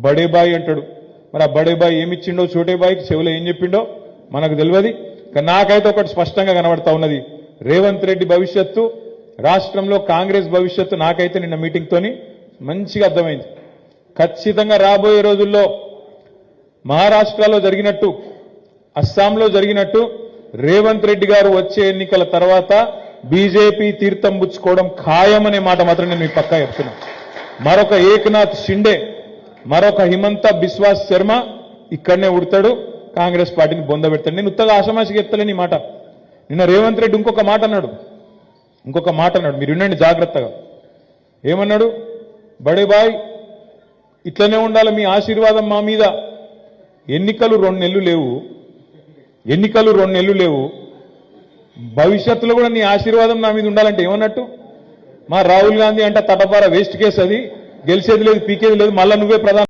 బడే బాయ్ అంటాడు. మరి ఆ బడే బాయ్ ఏమిచ్చిండో చోటే బాయ్కి చెవులో ఏం చెప్పిండో మనకు తెలియదు. కానీ నాకైతే ఒకటి స్పష్టంగా కనబడతా ఉన్నది, రేవంత్ రెడ్డి భవిష్యత్తు, రాష్ట్రంలో కాంగ్రెస్ భవిష్యత్తు నాకైతే నిన్న మీటింగ్తోని మంచిగా అర్థమైంది. ఖచ్చితంగా రాబోయే రోజుల్లో మహారాష్ట్రలో జరిగినట్టు, అస్సాంలో జరిగినట్టు రేవంత్ రెడ్డి గారు వచ్చే ఎన్నికల తర్వాత బీజేపీ తీర్థం పుచ్చుకోవడం ఖాయమనే మాట మాత్రం నేను మీ పక్కా చెప్తున్నా. మరొక ఏక్నాథ్ షిండే, మరొక హిమంత బిశ్వాస్ శర్మ ఇక్కడనే ఉడతాడు, కాంగ్రెస్ పార్టీని బొందబెడతాడు. నేను ఉత్తగా ఆషమాషికి చెప్తలేని మాట. నిన్న రేవంత్ రెడ్డి ఇంకొక మాట అన్నాడు, మీరు వినండి జాగ్రత్తగా. ఏమన్నాడు? బడే బాయ్ ఇట్లనే ఉండాలి, మీ ఆశీర్వాదం మా మీద. ఎన్నికలు 2 నెలలు లేవు, భవిష్యత్తులో కూడా నీ ఆశీర్వాదం నా మీద ఉండాలంటే ఏమన్నట్టు? మా రాహుల్ గాంధీ అంటే తటపార వేస్ట్ కేసు, అది గెలిచేది లేదు, పీకేది లేదు, మళ్ళా నువ్వే ప్రధాన